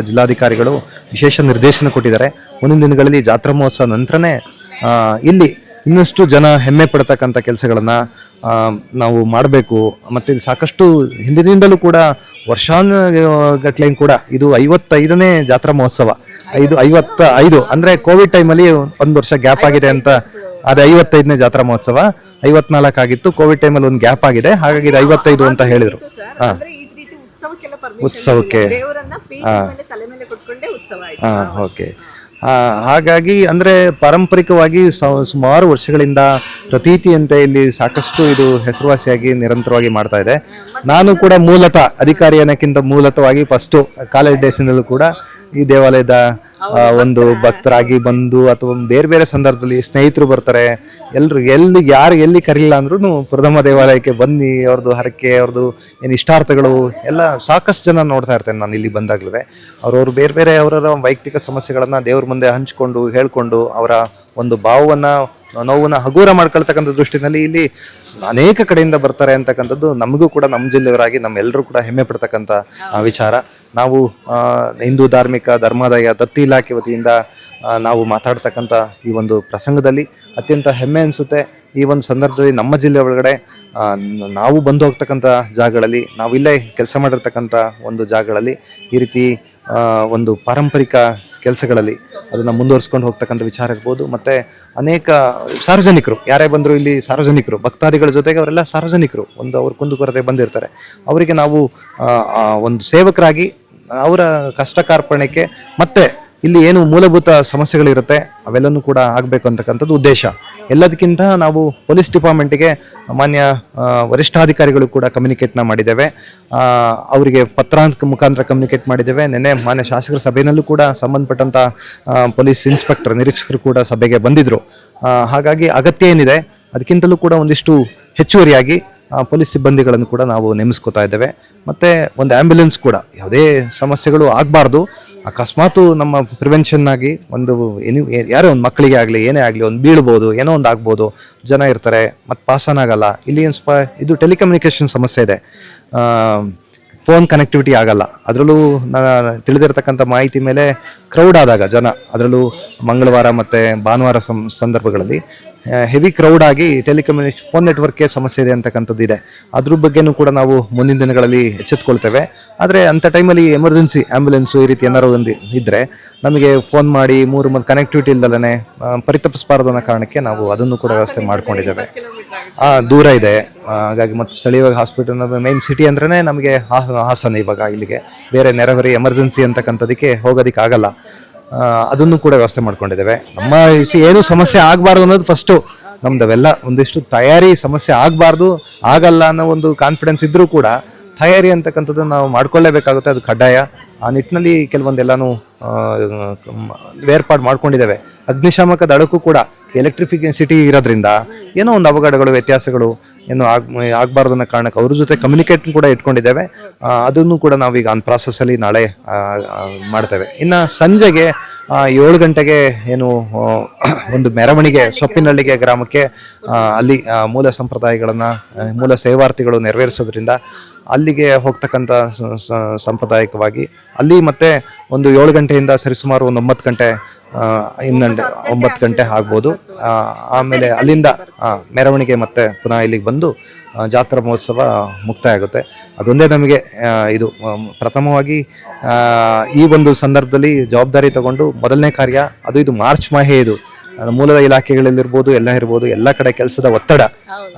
ಜಿಲ್ಲಾಧಿಕಾರಿಗಳು ವಿಶೇಷ ನಿರ್ದೇಶನ ಕೊಟ್ಟಿದ್ದಾರೆ. ಮುಂದಿನ ದಿನಗಳಲ್ಲಿ ಜಾತ್ರಾ ಮಹೋತ್ಸವ ನಂತರನೇ ಇಲ್ಲಿ ಇನ್ನಷ್ಟು ಜನ ಹೆಮ್ಮೆ ಪಡ್ತಕ್ಕಂಥ ಕೆಲಸಗಳನ್ನು ನಾವು ಮಾಡಬೇಕು. ಮತ್ತು ಇದು ಸಾಕಷ್ಟು ಹಿಂದಿನಿಂದಲೂ ಕೂಡ ವರ್ಷಾನುಗಟ್ಲೆ ಕೂಡ ಇದು 55ನೇ ಜಾತ್ರಾ ಮಹೋತ್ಸವ. 55 ಅಂದರೆ ಕೋವಿಡ್ ಟೈಮಲ್ಲಿ 1 ವರ್ಷ ಗ್ಯಾಪ್ ಆಗಿದೆ ಅಂತ, ಅದು 55ನೇ ಜಾತ್ರಾ ಮಹೋತ್ಸವ. 54 ಆಗಿತ್ತು. ಕೋವಿಡ್ ಟೈಮಲ್ಲಿ ಒಂದು ಗ್ಯಾಪ್ ಆಗಿದೆ, ಹಾಗಾಗಿ ಇದು 55 ಅಂತ ಹೇಳಿದ್ರು. ಹಾ, ಉತ್ಸವಕ್ಕೆ ಹಾ, ಓಕೆ. ಹಾಗಾಗಿ ಅಂದರೆ ಪಾರಂಪರಿಕವಾಗಿ ಸುಮಾರು ವರ್ಷಗಳಿಂದ ಪ್ರತೀತಿಯಂತೆ ಇಲ್ಲಿ ಸಾಕಷ್ಟು ಇದು ಹೆಸರುವಾಸಿಯಾಗಿ ನಿರಂತರವಾಗಿ ಮಾಡ್ತಾ ಇದೆ. ನಾನು ಕೂಡ ಮೂಲತಃ ಅಧಿಕಾರಿ ಅನ್ನೋಕ್ಕಿಂತ ಮೂಲತಃವಾಗಿ ಫಸ್ಟು ಕಾಲೇಜ್ ಡೇಸಿನಲ್ಲೂ ಕೂಡ ಈ ದೇವಾಲಯದ ಒಂದು ಭಕ್ತರಾಗಿ ಬಂದು, ಅಥವಾ ಬೇರೆ ಬೇರೆ ಸಂದರ್ಭದಲ್ಲಿ ಸ್ನೇಹಿತರು ಬರ್ತಾರೆ, ಯಾರು ಎಲ್ಲಿ ಕರೀಲಿಲ್ಲ ಅಂದ್ರೂ ಪ್ರಥಮ ದೇವಾಲಯಕ್ಕೆ ಬನ್ನಿ, ಅವ್ರದ್ದು ಹರಕೆ, ಅವ್ರದ್ದು ಏನು ಇಷ್ಟಾರ್ಥಗಳು ಎಲ್ಲ ಸಾಕಷ್ಟು ಜನ ನೋಡ್ತಾ ಇರ್ತೇನೆ ನಾನು ಇಲ್ಲಿ ಬಂದಾಗ್ಲೂ. ಅವ್ರವ್ರು ಬೇರೆ ಬೇರೆ ಅವರ ವೈಯಕ್ತಿಕ ಸಮಸ್ಯೆಗಳನ್ನು ದೇವ್ರ ಮುಂದೆ ಹಂಚ್ಕೊಂಡು ಹೇಳ್ಕೊಂಡು ಅವರ ಒಂದು ಭಾವವನ್ನು ನೋವನ್ನು ಹಗೂರ ಮಾಡ್ಕೊಳ್ತಕ್ಕಂಥ ದೃಷ್ಟಿನಲ್ಲಿ ಇಲ್ಲಿ ಅನೇಕ ಕಡೆಯಿಂದ ಬರ್ತಾರೆ ಅಂತಕ್ಕಂಥದ್ದು ನಮಗೂ ಕೂಡ, ನಮ್ಮ ಜಿಲ್ಲೆಯವರಾಗಿ ನಮ್ಮೆಲ್ಲರೂ ಕೂಡ ಹೆಮ್ಮೆ ಪಡ್ತಕ್ಕಂಥ ವಿಚಾರ. ನಾವು ಹಿಂದೂ ಧಾರ್ಮಿಕ ಧರ್ಮಾದಾಯ ದತ್ತಿ ಇಲಾಖೆ ವತಿಯಿಂದ ನಾವು ಮಾತಾಡ್ತಕ್ಕಂಥ ಈ ಒಂದು ಪ್ರಸಂಗದಲ್ಲಿ ಅತ್ಯಂತ ಹೆಮ್ಮೆ ಅನಿಸುತ್ತೆ. ಈ ಒಂದು ಸಂದರ್ಭದಲ್ಲಿ ನಮ್ಮ ಜಿಲ್ಲೆ ಒಳಗಡೆ ನಾವು ಬಂದು ಹೋಗ್ತಕ್ಕಂಥ ಜಾಗಗಳಲ್ಲಿ, ನಾವಿಲ್ಲೇ ಕೆಲಸ ಮಾಡಿರ್ತಕ್ಕಂಥ ಒಂದು ಜಾಗಗಳಲ್ಲಿ ಈ ರೀತಿ ಒಂದು ಪಾರಂಪರಿಕ ಕೆಲಸಗಳಲ್ಲಿ ಅದನ್ನು ಮುಂದುವರಿಸ್ಕೊಂಡು ಹೋಗ್ತಕ್ಕಂಥ ವಿಚಾರ ಇರ್ಬೋದು. ಮತ್ತು ಅನೇಕ ಸಾರ್ವಜನಿಕರು ಯಾರೇ ಬಂದರೂ ಇಲ್ಲಿ ಸಾರ್ವಜನಿಕರು, ಭಕ್ತಾದಿಗಳ ಜೊತೆಗೆ ಅವರೆಲ್ಲ ಸಾರ್ವಜನಿಕರು ಒಂದು ಅವ್ರ ಕುಂದುಕೊರತೆ ಬಂದಿರ್ತಾರೆ. ಅವರಿಗೆ ನಾವು ಒಂದು ಸೇವಕರಾಗಿ ಅವರ ಕಷ್ಟ ಕಾರ್ಪಣ್ಯಕ್ಕೆ ಮತ್ತು ಇಲ್ಲಿ ಏನು ಮೂಲಭೂತ ಸಮಸ್ಯೆಗಳಿರುತ್ತೆ ಅವೆಲ್ಲನೂ ಕೂಡ ಆಗಬೇಕು ಅಂತಕ್ಕಂಥದ್ದು ಉದ್ದೇಶ. ಎಲ್ಲದಕ್ಕಿಂತ ನಾವು ಪೊಲೀಸ್ ಡಿಪಾರ್ಟ್ಮೆಂಟಿಗೆ ಮಾನ್ಯ ವರಿಷ್ಠಾಧಿಕಾರಿಗಳು ಕೂಡ ಕಮ್ಯುನಿಕೇಟ್ನ ಮಾಡಿದ್ದೇವೆ, ಅವರಿಗೆ ಪತ್ರಾಂತ ಮುಖಾಂತರ ಕಮ್ಯುನಿಕೇಟ್ ಮಾಡಿದ್ದೇವೆ. ನಿನ್ನೆ ಮಾನ್ಯ ಶಾಸಕರ ಸಭೆಯಲ್ಲೂ ಕೂಡ ಸಂಬಂಧಪಟ್ಟಂಥ ಪೊಲೀಸ್ ಇನ್ಸ್ಪೆಕ್ಟರ್ ನಿರೀಕ್ಷಕರು ಕೂಡ ಸಭೆಗೆ ಬಂದಿದ್ದರು. ಹಾಗಾಗಿ ಅಗತ್ಯ ಏನಿದೆ ಅದಕ್ಕಿಂತಲೂ ಕೂಡ ಒಂದಿಷ್ಟು ಹೆಚ್ಚುವರಿಯಾಗಿ ಪೊಲೀಸ್ ಸಿಬ್ಬಂದಿಗಳನ್ನು ಕೂಡ ನಾವು ನೇಮಿಸ್ಕೋತಾ ಇದ್ದೇವೆ. ಮತ್ತು ಒಂದು ಆ್ಯಂಬ್ಯುಲೆನ್ಸ್ ಕೂಡ ಯಾವುದೇ ಸಮಸ್ಯೆಗಳು ಆಗಬಾರ್ದು, ಅಕಸ್ಮಾತು ನಮ್ಮ ಪ್ರಿವೆನ್ಷನ್ ಆಗಿ ಒಂದು ಯಾರೇ ಒಂದು ಮಕ್ಕಳಿಗೆ ಆಗಲಿ ಏನೇ ಆಗಲಿ ಒಂದು ಬೀಳ್ಬೋದು, ಏನೋ ಒಂದು ಆಗ್ಬೋದು, ಜನ ಇರ್ತಾರೆ ಮತ್ತು ಪಾಸನ್ ಆಗಲ್ಲ. ಇಲ್ಲಿ ಒಂದು ಇದು ಟೆಲಿಕಮ್ಯುನಿಕೇಷನ್ ಸಮಸ್ಯೆ ಇದೆ, ಫೋನ್ ಕನೆಕ್ಟಿವಿಟಿ ಆಗಲ್ಲ. ಅದರಲ್ಲೂ ನಾನು ತಿಳಿದಿರ್ತಕ್ಕಂಥ ಮಾಹಿತಿ ಮೇಲೆ ಕ್ರೌಡ್ ಆದಾಗ ಜನ, ಅದರಲ್ಲೂ ಮಂಗಳವಾರ ಮತ್ತು ಭಾನುವಾರ ಸಂದರ್ಭಗಳಲ್ಲಿ ಹೆವಿ ಕ್ರೌಡ್ ಆಗಿ ಟೆಲಿಕಮ್ಯುನಿಕೇಷನ್ ಫೋನ್ ನೆಟ್ವರ್ಕ್ಗೆ ಸಮಸ್ಯೆ ಇದೆ ಅಂತಕ್ಕಂಥದ್ದು ಇದೆ. ಅದ್ರ ಬಗ್ಗೆನೂ ಕೂಡ ನಾವು ಮುಂದಿನ ದಿನಗಳಲ್ಲಿ ಎಚ್ಚೆತ್ಕೊಳ್ತೇವೆ. ಆದರೆ ಅಂಥ ಟೈಮಲ್ಲಿ ಎಮರ್ಜೆನ್ಸಿ ಆ್ಯಂಬುಲೆನ್ಸು ಈ ರೀತಿ ಏನಾರು ಒಂದು ಇದ್ದರೆ ನಮಗೆ ಫೋನ್ ಮಾಡಿ 3 ಮಂತ್ ಕನೆಕ್ಟಿವಿಟಿ ಇಲ್ದಲೇ ಪರಿತಪಿಸಬಾರ್ದು ಅನ್ನೋ ಕಾರಣಕ್ಕೆ ನಾವು ಅದನ್ನು ಕೂಡ ವ್ಯವಸ್ಥೆ ಮಾಡ್ಕೊಂಡಿದ್ದೇವೆ. ದೂರ ಇದೆ, ಹಾಗಾಗಿ ಮತ್ತು ಸ್ಥಳೀಯವಾಗಿ ಹಾಸ್ಪಿಟಲ್ ಮೈನ್ ಸಿಟಿ ಅಂದ್ರೇ ನಮಗೆ ಹಾಸನ, ಇವಾಗ ಇಲ್ಲಿಗೆ ಬೇರೆ ನೆರೆಹೊರೆ ಎಮರ್ಜೆನ್ಸಿ ಅಂತಕ್ಕಂಥದಕ್ಕೆ ಹೋಗೋದಕ್ಕೆ ಆಗಲ್ಲ. ಅದನ್ನು ಕೂಡ ವ್ಯವಸ್ಥೆ ಮಾಡ್ಕೊಂಡಿದ್ದೇವೆ. ನಮ್ಮ ಏನು ಸಮಸ್ಯೆ ಆಗಬಾರ್ದು ಅನ್ನೋದು ಫಸ್ಟು ನಮ್ದವೆಲ್ಲ ಒಂದಿಷ್ಟು ತಯಾರಿ, ಸಮಸ್ಯೆ ಆಗಬಾರ್ದು ಆಗಲ್ಲ ಅನ್ನೋ ಒಂದು ಕಾನ್ಫಿಡೆನ್ಸ್ ಇದ್ದರೂ ಕೂಡ ತಯಾರಿ ಅಂತಕ್ಕಂಥದ್ದನ್ನು ನಾವು ಮಾಡ್ಕೊಳ್ಳೇಬೇಕಾಗುತ್ತೆ, ಅದು ಕಡ್ಡಾಯ. ಆ ನಿಟ್ಟಿನಲ್ಲಿ ಕೆಲವೊಂದೆಲ್ಲನೂ ಏರ್ಪಾಡು ಮಾಡ್ಕೊಂಡಿದ್ದೇವೆ. ಅಗ್ನಿಶಾಮಕ ದಳಕ್ಕೂ ಕೂಡ ಎಲೆಕ್ಟ್ರಿಫಿಸಿಟಿ ಇರೋದ್ರಿಂದ ಏನೋ ಒಂದು ಅವಘಡಗಳು, ವ್ಯತ್ಯಾಸಗಳು ಏನು ಆಗಬಾರ್ದು ಅನ್ನೋ ಕಾರಣಕ್ಕೆ ಅವ್ರ ಜೊತೆ ಕಮ್ಯುನಿಕೇಟ್ ಕೂಡ ಇಟ್ಕೊಂಡಿದ್ದೇವೆ. ಅದನ್ನು ಕೂಡ ನಾವೀಗ ಆನ್ ಪ್ರಾಸೆಸ್ಸಲ್ಲಿ ನಾಳೆ ಮಾಡ್ತೇವೆ. ಇನ್ನು ಸಂಜೆಗೆ 7 ಗಂಟೆಗೆ ಏನು ಒಂದು ಮೆರವಣಿಗೆ ಸೊಪ್ಪಿನಹಳ್ಳಿಗೆ ಗ್ರಾಮಕ್ಕೆ ಅಲ್ಲಿ ಮೂಲ ಸಂಪ್ರದಾಯಗಳನ್ನು ಮೂಲ ಸೇವಾರ್ಥಿಗಳು ನೆರವೇರಿಸೋದ್ರಿಂದ ಅಲ್ಲಿಗೆ ಹೋಗ್ತಕ್ಕಂಥ ಸಾಂಪ್ರದಾಯಿಕವಾಗಿ ಅಲ್ಲಿ ಮತ್ತೆ ಒಂದು 7 ಗಂಟೆಯಿಂದ ಸರಿಸುಮಾರು ಒಂದು 9 ಗಂಟೆ, ಇನ್ನೊಂದು 9 ಗಂಟೆ ಆಗ್ಬೋದು. ಆಮೇಲೆ ಅಲ್ಲಿಂದ ಮೆರವಣಿಗೆ ಮತ್ತೆ ಪುನಃ ಇಲ್ಲಿಗೆ ಬಂದು ಜಾತ್ರಾ ಮಹೋತ್ಸವ ಮುಕ್ತಾಯ ಆಗುತ್ತೆ. ಅದೊಂದೇ ನಮಗೆ ಇದು ಪ್ರಥಮವಾಗಿ ಈ ಒಂದು ಸಂದರ್ಭದಲ್ಲಿ ಜವಾಬ್ದಾರಿ ತಗೊಂಡು ಮೊದಲನೇ ಕಾರ್ಯ ಅದು. ಇದು ಮಾರ್ಚ್ ಮಾಹೆ, ಇದು ಮೂಲದ ಇಲಾಖೆಗಳಲ್ಲಿರ್ಬೋದು, ಎಲ್ಲ ಕಡೆ ಕೆಲಸದ ಒತ್ತಡ,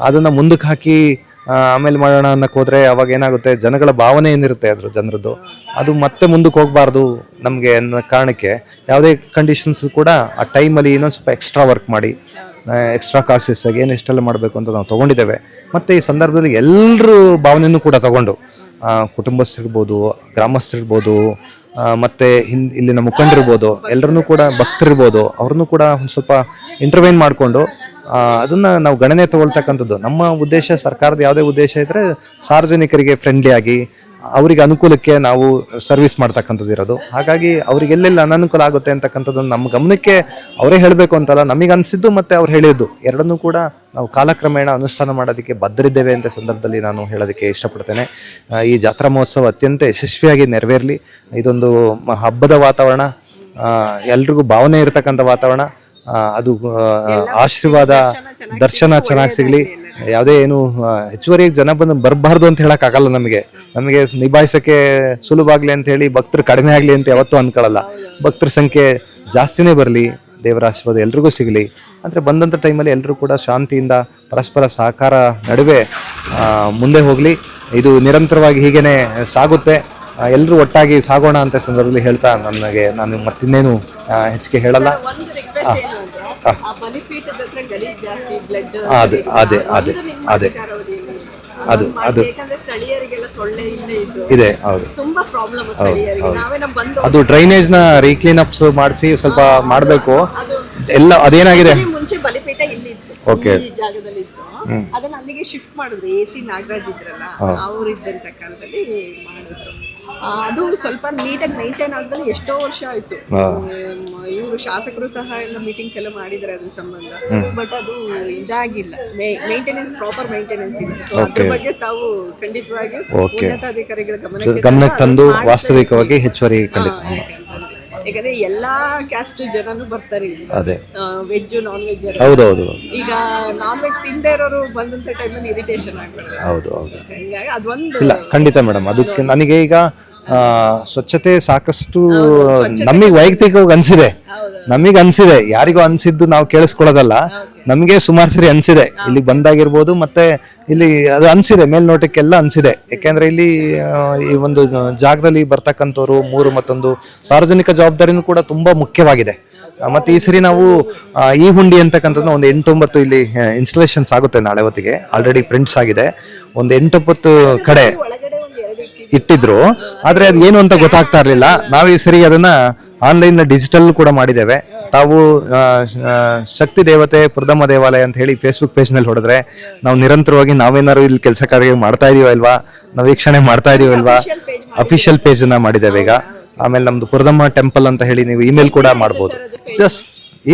ಅದನ್ನು ಮುಂದಕ್ಕೆ ಹಾಕಿ ಆಮೇಲೆ ಮಾಡೋಣ ಅನ್ನಕ್ಕೆ ಹೋದರೆ ಅವಾಗ ಏನಾಗುತ್ತೆ, ಜನಗಳ ಭಾವನೆ ಏನಿರುತ್ತೆ ಅದ್ರ ಜನರದ್ದು ಅದು ಮತ್ತೆ ಮುಂದಕ್ಕೆ ಹೋಗಬಾರ್ದು ನಮಗೆ ಅನ್ನೋ ಕಾರಣಕ್ಕೆ ಯಾವುದೇ ಕಂಡೀಷನ್ಸ್ ಕೂಡ ಆ ಟೈಮಲ್ಲಿ ಇನ್ನೊಂದು ಸ್ವಲ್ಪ ಎಕ್ಸ್ಟ್ರಾ ವರ್ಕ್ ಮಾಡಿ ಎಕ್ಸ್ಟ್ರಾ ಕಾಸಸ್ ಆಗಿ ಏನು ಎಷ್ಟೆಲ್ಲ ಮಾಡಬೇಕು ಅಂತ ನಾವು ತೊಗೊಂಡಿದ್ದೇವೆ. ಮತ್ತು ಈ ಸಂದರ್ಭದಲ್ಲಿ ಎಲ್ಲರೂ ಭಾವನೆಯೂ ಕೂಡ ತಗೊಂಡು ಕುಟುಂಬಸ್ಥರಿರ್ಬೋದು, ಗ್ರಾಮಸ್ಥರಿರ್ಬೋದು, ಮತ್ತು ಇಲ್ಲಿನ ಮುಖಂಡರಿರ್ಬೋದು, ಎಲ್ಲರನ್ನೂ ಕೂಡ ಭಕ್ತರಿರ್ಬೋದು, ಅವ್ರನ್ನೂ ಕೂಡ ಒಂದು ಸ್ವಲ್ಪ ಇಂಟರ್ವೈನ್ ಮಾಡಿಕೊಂಡು ಅದನ್ನು ನಾವು ಗಣನೆ ತಗೊಳ್ತಕ್ಕಂಥದ್ದು ನಮ್ಮ ಉದ್ದೇಶ. ಸರ್ಕಾರದ ಯಾವುದೇ ಉದ್ದೇಶ ಇದ್ದರೆ ಸಾರ್ವಜನಿಕರಿಗೆ ಫ್ರೆಂಡ್ಲಿ ಆಗಿ ಅವರಿಗೆ ಅನುಕೂಲಕ್ಕೆ ನಾವು ಸರ್ವಿಸ್ ಮಾಡ್ತಕ್ಕಂಥದ್ದು ಇರೋದು. ಹಾಗಾಗಿ ಅವ್ರಿಗೆ ಎಲ್ಲೆಲ್ಲ ಅನನುಕೂಲ ಆಗುತ್ತೆ ಅಂತಕ್ಕಂಥದ್ದನ್ನು ನಮ್ಮ ಗಮನಕ್ಕೆ ಅವರೇ ಹೇಳಬೇಕು ಅಂತಲ್ಲ, ನಮಗೆ ಅನಿಸಿದ್ದು ಮತ್ತು ಅವ್ರು ಹೇಳಿದ್ದು ಎರಡನ್ನೂ ಕೂಡ ನಾವು ಕಾಲಕ್ರಮೇಣ ಅನುಷ್ಠಾನ ಮಾಡೋದಕ್ಕೆ ಬದ್ಧರಿದ್ದೇವೆ ಅಂತ ಸಂದರ್ಭದಲ್ಲಿ ನಾನು ಹೇಳೋದಕ್ಕೆ ಇಷ್ಟಪಡ್ತೇನೆ. ಈ ಜಾತ್ರಾ ಮಹೋತ್ಸವ ಅತ್ಯಂತ ಯಶಸ್ವಿಯಾಗಿ ನೆರವೇರಲಿ. ಇದೊಂದು ಹಬ್ಬದ ವಾತಾವರಣ, ಎಲ್ರಿಗೂ ಭಾವನೆ ಇರತಕ್ಕಂಥ ವಾತಾವರಣ, ಅದು ಆಶೀರ್ವಾದ ದರ್ಶನ ಚೆನ್ನಾಗಿ ಸಿಗಲಿ. ಯಾವುದೇ ಏನು ಹೆಚ್ಚುವರಿಯಾಗಿ ಜನ ಬರಬಾರ್ದು ಅಂತ ಹೇಳೋಕ್ಕಾಗಲ್ಲ. ನಮಗೆ ನಿಭಾಯಿಸೋಕ್ಕೆ ಸುಲಭ ಆಗಲಿ ಅಂತ ಹೇಳಿ ಭಕ್ತರು ಕಡಿಮೆ ಆಗಲಿ ಅಂತ ಯಾವತ್ತೂ ಅಂದ್ಕೊಳ್ಳಲ್ಲ. ಭಕ್ತರ ಸಂಖ್ಯೆ ಜಾಸ್ತಿನೇ ಬರಲಿ, ದೇವರ ಆಶೀರ್ವಾದ ಎಲ್ರಿಗೂ ಸಿಗಲಿ. ಅಂದರೆ ಬಂದಂಥ ಟೈಮಲ್ಲಿ ಎಲ್ಲರೂ ಕೂಡ ಶಾಂತಿಯಿಂದ ಪರಸ್ಪರ ಸಹಕಾರ ನಡುವೆ ಮುಂದೆ ಹೋಗಲಿ. ಇದು ನಿರಂತರವಾಗಿ ಹೀಗೇ ಸಾಗುತ್ತೆ. ಎಲ್ಲರೂ ಒಟ್ಟಾಗಿ ಸಾಗೋಣ ಅಂತ ಸಂದರ್ಭದಲ್ಲಿ ಹೇಳ್ತಾ ನಾನು ಮತ್ತಿನ್ನೇನು ಹೆಚ್ಚಿಗೆ ಹೇಳಲ್ಲ. ಅದೇ ಅದೇ ಅದೇ ಅದೇ ಅದು ಅದು ಇದೆ. ಹೌದು ಅದು ಡ್ರೈನೇಜ್ನ ರೀಕ್ಲೀನಪ್ಸ್ ಮಾಡಿಸಿ ಸ್ವಲ್ಪ ಮಾಡಬೇಕು ಎಲ್ಲ. ಅದೇನಾಗಿದೆ ಮುಂಚೆ ಬಲಿಪೀಠ ಇಲ್ಲಿತ್ತು, ಓಕೆ ಈ ಜಾಗದಲ್ಲಿ ಇತ್ತು. ಅದನ್ನ ಅಲ್ಲಿಗೆ ಶಿಫ್ಟ್ ಮಾಡಿದ್ರು. AC ನಾಗರಾಜ್ ಇದ್ರಲ್ಲ, ಅವ್ರು ಇದ್ದಂತ ಕಾಲದಲ್ಲಿ ಮಾಡಿದ್ರು. ಅದು ಸ್ವಲ್ಪ ನೀಟಾಗಿ ಮೇಂಟೈನ್ ಆಗದಲ್ಲಿ ಎಷ್ಟೋ ವರ್ಷ ಆಯ್ತು. ಇವರು ಶಾಸಕರು ಸಹ ಎಲ್ಲ ಮೀಟಿಂಗ್ಸ್ ಎಲ್ಲ ಮಾಡಿದ್ರೆ ಅದ್ರ ಸಂಬಂಧ. ಬಟ್ ಅದು ಇದಾಗಿಲ್ಲ, ಮೇಂಟೆನೆನ್ಸ್, ಪ್ರಾಪರ್ ಮೇಂಟೆನೆನ್ಸ್ ಇಲ್ಲ. ಅದ್ರ ಬಗ್ಗೆ ತಾವು ಖಂಡಿತವಾಗಿ ಉನ್ನತಾಧಿಕಾರಿಗಳ ಗಮನಕ್ಕೆ ತಂದು ವಾಸ್ತವಿಕವಾಗಿ ಹೆಚ್ಚುವರಿ ಖಂಡಿತ. ಯಾಕಂದ್ರೆ ಎಲ್ಲಾ ಕ್ಯಾಸ್ಟ್ ಜನನು ಬರ್ತಾರೆ ಇಲ್ಲಿ. ಅದೇ ವೆಜ್ ನಾನ್ ವೆಜ್. ಹೌದೌದು. ಈಗ ನಾನ್ ವೆಜ್ ತಿಂದೇ ಇರೋರು ಬಂದಂತ ಟೈಮಲ್ಲಿ ಇರಿಟೇಷನ್ ಆಗ್ಬಾರ್ದು. ಹೌದು ಹೌದು. ಹೀಗಾಗಿ ಅದೊಂದು ಇಲ್ಲ ಖಂಡಿತ ಮೇಡಮ್. ಅದಕ್ಕೆ ನನಗೆ ಈಗ ಸ್ವಚ್ಛತೆ ಸಾಕಷ್ಟು ನಮಗೆ ವೈಯಕ್ತಿಕವಾಗಿ ಅನ್ಸಿದೆ. ನಮಗೆ ಅನ್ಸಿದೆ, ಯಾರಿಗೂ ಅನ್ಸಿದ್ದು ನಾವು ಕೇಳಿಸ್ಕೊಳ್ಳೋದಲ್ಲ. ನಮಗೆ ಸುಮಾರು ಸರಿ ಅನ್ಸಿದೆ ಇಲ್ಲಿ ಬಂದಾಗಿರ್ಬೋದು, ಮತ್ತೆ ಇಲ್ಲಿ ಅದು ಅನ್ಸಿದೆ, ಮೇಲ್ನೋಟಕ್ಕೆಲ್ಲ ಅನ್ಸಿದೆ. ಯಾಕೆಂದ್ರೆ ಇಲ್ಲಿ ಈ ಒಂದು ಜಾಗದಲ್ಲಿ ಬರ್ತಕ್ಕಂಥವ್ರು ಮತ್ತೊಂದು ಸಾರ್ವಜನಿಕ ಜವಾಬ್ದಾರಿನೂ ಕೂಡ ತುಂಬಾ ಮುಖ್ಯವಾಗಿದೆ. ಮತ್ತೆ ಈ ಸರಿ ನಾವು ಈ ಹುಂಡಿ ಅಂತಕ್ಕಂಥದ್ದು ಒಂದು 8-9 ಇಲ್ಲಿ ಇನ್ಸ್ಟಾಲೇಷನ್ಸ್ ಆಗುತ್ತೆ ನಾಳೆ ಹೊತ್ತಿಗೆ. ಆಲ್ರೆಡಿ ಪ್ರಿಂಟ್ಸ್ ಆಗಿದೆ. ಒಂದು 8-9 ಕಡೆ ಇಟ್ಟಿದ್ರು, ಆದ್ರೆ ಅದು ಏನು ಅಂತ ಗೊತ್ತಾಗ್ತಾ ಇರ್ಲಿಲ್ಲ. ನಾವು ಈ ಸರಿ ಅದನ್ನ ಆನ್ಲೈನ್ ಡಿಜಿಟಲ್ ಕೂಡ ಮಾಡಿದ್ದೇವೆ. ತಾವು ಶಕ್ತಿ ದೇವತೆ ಪ್ರಥಮ ದೇವಾಲಯ ಅಂತ ಹೇಳಿ ಫೇಸ್ಬುಕ್ ಪೇಜ್ ನಲ್ಲಿ ಹೊಡೆದ್ರೆ ನಾವು ನಿರಂತರವಾಗಿ ನಾವೇನಾದ್ರು ಇಲ್ಲಿ ಕೆಲಸ ಕಾರ್ಯ ಮಾಡ್ತಾ ಇದೀವಲ್ವಾ, ನಾವು ವೀಕ್ಷಣೆ ಮಾಡ್ತಾ ಇದೀವಲ್ವಾ, ಅಫಿಷಿಯಲ್ ಪೇಜ್ ಅನ್ನ ಮಾಡಿದ್ದೇವೆ ಈಗ. ಆಮೇಲೆ ನಮ್ದು ಪುರದಮ್ಮ ಟೆಂಪಲ್ ಅಂತ ಹೇಳಿ ನೀವು ಇಮೇಲ್ ಕೂಡ ಮಾಡ್ಬೋದು. ಜಸ್ಟ್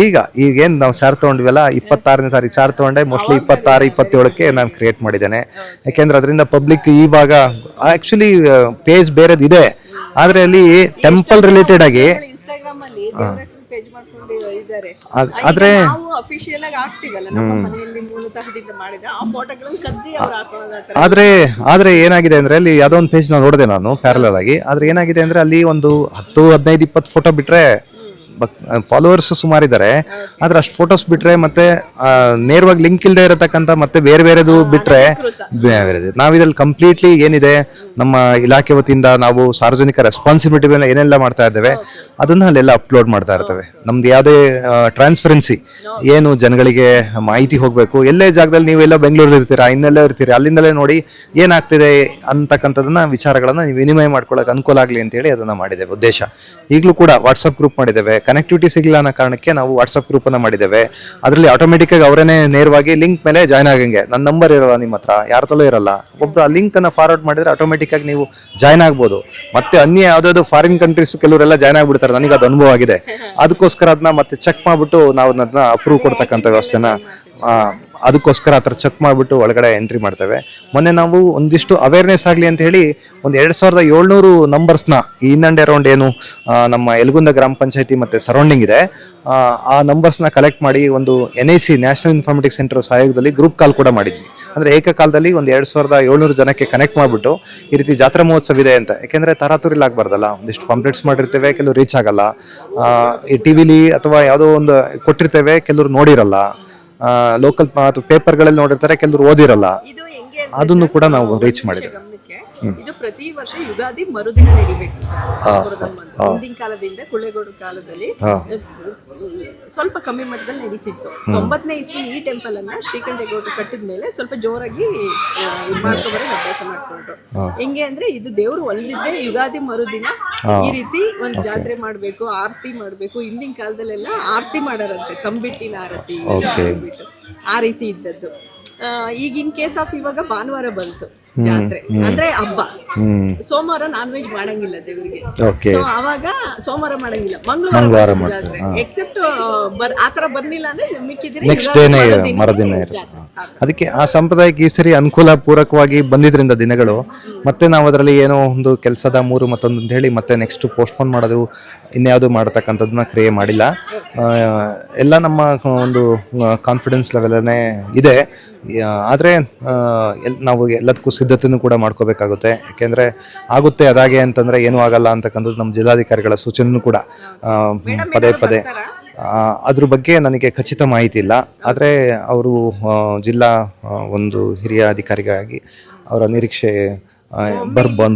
ಈಗೇನು ನಾವು ಚಾರ್ಜ್ ತಗೊಂಡಿವಲ್ಲ, 26ನೇ ತಾರೀಕು ಚಾರ್ಜ್ ತಗೊಂಡೆ. ಮೋಸ್ಟ್ಲಿ 26-27ಕ್ಕೆ ನಾನು ಕ್ರಿಯೇಟ್ ಮಾಡಿದ್ದೇನೆ. ಯಾಕೆಂದ್ರೆ ಅದರಿಂದ ಪಬ್ಲಿಕ್ ಇವಾಗ ಆಕ್ಚುಲಿ ಪೇಜ್ ಬೇರೆದು ಇದೆ, ಆದ್ರೆ ಅಲ್ಲಿ ಟೆಂಪಲ್ ರಿಲೇಟೆಡ್ ಆಗಿ ಆದ್ರೆ ಅಫಿಷಿಯಲ್ ಆಗಿ ಆಗ್ತಿವಲ್ಲ ನಮ್ಮ ಮನೆಯಲ್ಲಿ ಮೂಲತಃದಿಂದ ಮಾಡಿದ ಆ ಫೋಟೋಗಳನ್ನು ಕದ್ದಿ ಅವರು ಹಾಕೋದು. ಆದ್ರೆ ಏನಾಗಿದೆ ಅಂದ್ರೆ ಅಲ್ಲಿ ಯಾವುದೋ ಒಂದು ಪೇಜ್ ನೋಡಿದೆ ನಾನು ಪ್ಯಾರಲಲ್ ಆಗಿ. ಆದ್ರೆ ಏನಾಗಿದೆ ಅಂದ್ರೆ ಅಲ್ಲಿ ಒಂದು 10-15-20 ಫೋಟೋ ಬಿಟ್ರೆ ಫಾಲೋವರ್ಸ್ ಸುಮಾರಿದ್ದಾರೆ. ಆದ್ರೆ ಅಷ್ಟು ಫೋಟೋಸ್ ಬಿಟ್ರೆ ಮತ್ತೆ ನೇರವಾಗಿ ಲಿಂಕ್ ಇಲ್ಲದೆ ಇರತಕ್ಕಂತ ಮತ್ತೆ ಬೇರೆದು ಬಿಟ್ರೆ ಬೇರೆದು. ನಾವಿದ್ರಲ್ಲಿ ಕಂಪ್ಲೀಟ್ಲಿ ಏನಿದೆ ನಮ್ಮ ಇಲಾಖೆ ವತಿಯಿಂದ ನಾವು ಸಾರ್ವಜನಿಕ ರೆಸ್ಪಾನ್ಸಿಬಿಲಿಟಿ ಮೇಲೆ ಏನೆಲ್ಲ ಮಾಡ್ತಾ ಇದ್ದೇವೆ ಅದನ್ನ ಅಲ್ಲೆಲ್ಲ ಅಪ್ಲೋಡ್ ಮಾಡ್ತಾ ಇರ್ತೇವೆ. ನಮ್ದು ಯಾವುದೇ ಟ್ರಾನ್ಸ್ಪರೆನ್ಸಿ ಏನು ಜನಗಳಿಗೆ ಮಾಹಿತಿ ಹೋಗ್ಬೇಕು. ಎಲ್ಲೇ ಜಾಗದಲ್ಲಿ ನೀವೆಲ್ಲ ಬೆಂಗಳೂರಲ್ಲಿ ಇರ್ತೀರಾ, ಇನ್ನೆಲ್ಲ ಇರ್ತೀರಾ, ಅಲ್ಲಿಂದಲೇ ನೋಡಿ ಏನಾಗ್ತಿದೆ ಅಂತಕ್ಕಂಥದನ್ನ ವಿಚಾರಗಳನ್ನ ವಿನಿಮಯ ಮಾಡ್ಕೊಳ್ಳೋಕೆ ಅನುಕೂಲ ಆಗಲಿ ಅಂತೇಳಿ ಅದನ್ನ ಮಾಡಿದ್ದೇವೆ ಉದ್ದೇಶ. ಈಗಲೂ ಕೂಡ ವಾಟ್ಸಪ್ ಗ್ರೂಪ್ ಮಾಡಿದ್ದೇವೆ. ಕನೆಕ್ಟಿವಿಟಿ ಸಿಗಲ್ಲ ಅನ್ನೋ ಕಾರಣಕ್ಕೆ ನಾವು ವಾಟ್ಸಪ್ ಗ್ರೂಪ್ ಅನ್ನ ಮಾಡಿದ್ದೇವೆ. ಅದರಲ್ಲಿ ಆಟೋಮೆಟಿಕ್ ಆಗಿ ಅವರೇನೆ ನೇರವಾಗಿ ಲಿಂಕ್ ಮೇಲೆ ಜಾಯ್ನ್ ಆಗಂಗೆ. ನನ್ನ ನಂಬರ್ ಇರಲ್ಲ ನಿಮ್ಮ ಹತ್ರ, ಯಾರದಲ್ಲೂ ಇರಲ್ಲ, ಒಬ್ರು ಆ ಲಿಂಕ್ ಅನ್ನ ಫಾರ್ವರ್ಡ್ ಮಾಡಿದ್ರೆ ಆಟೋಮೆಟಿಕ್ ಆಗಿ ನೀವು ಜಾಯ್ನ್ ಆಗ್ಬೋದು. ಮತ್ತೆ ಅನ್ಯ ಯಾವ್ದಾದ್ರು ಫಾರಿನ್ ಕಂಟ್ರೀಸ್ ಕೆಲವರೆಲ್ಲ ಜಾಯ್ನ್ ಆಗ್ಬಿಡ್ತಾರೆ, ನನಗೆ ಅದು ಅನುಭವ ಆಗಿದೆ. ಅದಕ್ಕೋಸ್ಕರ ಅದನ್ನ ಮತ್ತೆ ಚೆಕ್ ಮಾಡ್ಬಿಟ್ಟು ನಾವು ಅದನ್ನ ಅಪ್ರೂವ್ ಕೊಡ್ತಕ್ಕಂಥ ವ್ಯವಸ್ಥೆನ ಅದಕ್ಕೋಸ್ಕರ ಆ ಥರ ಚೆಕ್ ಮಾಡಿಬಿಟ್ಟು ಒಳಗಡೆ ಎಂಟ್ರಿ ಮಾಡ್ತೇವೆ. ಮೊನ್ನೆ ನಾವು ಒಂದಿಷ್ಟು ಅವೇರ್ನೆಸ್ ಆಗಲಿ ಅಂತ ಹೇಳಿ ಒಂದು 2700 ನಂಬರ್ಸ್ನ ಇನ್ ಅಂಡ್ ಅರೌಂಡ್ ಏನು ನಮ್ಮ ಯಲಗುಂದ ಗ್ರಾಮ ಪಂಚಾಯತಿ ಮತ್ತು ಸರೌಂಡಿಂಗ್ ಇದೆ ಆ ನಂಬರ್ಸ್ನ ಕಲೆಕ್ಟ್ ಮಾಡಿ ಒಂದು NIC ನ್ಯಾಷನಲ್ ಇನ್ಫಾರ್ಮೆಟಿಕ್ಸ್ ಸೆಂಟರ್ ಸಹಯೋಗದಲ್ಲಿ ಗ್ರೂಪ್ ಕಾಲ್ ಕೂಡ ಮಾಡಿದ್ವಿ. ಅಂದರೆ ಏಕಕಾಲದಲ್ಲಿ ಒಂದು 2700 ಜನಕ್ಕೆ ಕನೆಕ್ಟ್ ಮಾಡಿಬಿಟ್ಟು ಈ ರೀತಿ ಜಾತ್ರಾ ಮಹೋತ್ಸವ ಇದೆ ಅಂತ. ಯಾಕೆಂದರೆ ತರಾತುರಿಲಿ ಆಗಬಾರ್ದಲ್ಲ, ಒಂದಿಷ್ಟು ಪಾಂಪ್ಲೆಟ್ಸ್ ಮಾಡಿರ್ತೇವೆ, ಕೆಲವರು ರೀಚ್ ಆಗಲ್ಲ. ಈ ಟಿವಿಲಿ ಅಥವಾ ಯಾವುದೋ ಒಂದು ಕೊಟ್ಟಿರ್ತೇವೆ, ಕೆಲವರು ನೋಡಿರಲ್ಲ. ಲೋಕಲ್ ಪೇಪರ್ಗಳಲ್ಲಿ ನೋಡಿರ್ತಾರೆ, ಕೆಲವರು ಓದಿರಲ್ಲ. ಅದನ್ನು ಕೂಡ ನಾವು ರೀಚ್ ಮಾಡಿದ್ದೇವೆ. ಇದು ಪ್ರತಿ ವರ್ಷ ಯುಗಾದಿ ಮರುದಿನ ನಡಿಬೇಕು. ಹಿಂದಿನ ಕಾಲದಿಂದ ಕುಳ್ಳೆಗೋಡು ಕಾಲದಲ್ಲಿ ಸ್ವಲ್ಪ ಕಮ್ಮಿ ಮಟ್ಟದಲ್ಲಿ ನಡೀತಿತ್ತು. 90ನೇ ಇಸ್ವಿ ಈ ಟೆಂಪಲ್ ಅನ್ನ ಶ್ರೀಕಂಠೇಗೌಡರು ಕಟ್ಟಿದ ಮೇಲೆ ಸ್ವಲ್ಪ ಜೋರಾಗಿ ಮಾಡ್ಕೊಬರೋದು ಅಭ್ಯಾಸ ಮಾಡ್ಕೊಂಡ್ರು. ಹೆಂಗೆ ಅಂದ್ರೆ ಇದು ದೇವ್ರು ಒಲ್ದಿದ್ದೆ ಯುಗಾದಿ ಮರುದಿನ ಈ ರೀತಿ ಒಂದು ಜಾತ್ರೆ ಮಾಡ್ಬೇಕು, ಆರತಿ ಮಾಡ್ಬೇಕು. ಹಿಂದಿನ ಕಾಲದಲ್ಲೆಲ್ಲ ಆರತಿ ಮಾಡಾರಂತೆ, ತಂಬಿಟ್ಟಿನ ಆರತಿ ಆ ರೀತಿ ಇದ್ದದ್ದು. ಈಗ ಇನ್ ಕೇಸ್ ಆಫ್ ಇವಾಗ ಭಾನುವಾರ ಬಂತು ಜಾತ್ರೆ ಅಂದ್ರೆ ಹಬ್ಬ, ಸೋಮವಾರ ನಾನ್ ವೆಜ್ ಮಾಡಂಗಿಲ್ಲ ದೇವರಿಗೆ. ಸೊ ಅವಾಗ ಸೋಮವಾರ ಮಾಡಂಗಿಲ್ಲ, ಮಂಗಳವಾರ ಜಾತ್ರೆ. ಎಕ್ಸೆಪ್ಟ್ ಆತರ ಬರ್ಲಿಲ್ಲ ಅಂದ್ರೆ ನೆಕ್ಸ್ಟ್ ಡೇನೇ ಮರುದಿನ ಇರುತ್ತೆ. ಅದಕ್ಕೆ ಆ ಸಂಪ್ರದಾಯಕ್ಕೆ ಈ ಸರಿ ಅನುಕೂಲ ಪೂರಕವಾಗಿ ಬಂದಿದ್ರಿಂದ ದಿನಗಳು ಮತ್ತೆ ನಾವು ಅದರಲ್ಲಿ ಏನೋ ಒಂದು ಕೆಲಸದ ಮತ್ತೊಂದು ಅಂತ ಹೇಳಿ ಮತ್ತೆ ನೆಕ್ಸ್ಟ್ ಪೋಸ್ಟ್ಪೋನ್ ಮಾಡೋದು ಇನ್ಯಾವುದು ಮಾಡತಕ್ಕಂಥದ್ದನ್ನ ಕ್ರಿಯೆ ಮಾಡಿಲ್ಲ. ಎಲ್ಲ ನಮ್ಮ ಒಂದು ಕಾನ್ಫಿಡೆನ್ಸ್ ಲೆವೆಲನೇ ಇದೆ. ಆದರೆ ನಾವು ಎಲ್ಲದಕ್ಕೂ ಸಿದ್ಧತೆನೂ ಕೂಡ ಮಾಡ್ಕೋಬೇಕಾಗುತ್ತೆ. ಯಾಕೆಂದರೆ ಆಗುತ್ತೆ ಅದಾಗೆ ಅಂತಂದರೆ ಏನೂ ಆಗಲ್ಲ ಅಂತಕ್ಕಂಥದ್ದು ನಮ್ಮ ಜಿಲ್ಲಾಧಿಕಾರಿಗಳ ಸೂಚನೆಯೂ ಕೂಡ ಪದೇ ಅದ್ರ ಬಗ್ಗೆ ನನಗೆ ಖಚಿತ ಮಾಹಿತಿ ಇಲ್ಲ. ಆದರೆ ಅವರು ಜಿಲ್ಲಾ ಒಂದು ಹಿರಿಯ ಅಧಿಕಾರಿಗಳಾಗಿ ಅವರ ನಿರೀಕ್ಷೆ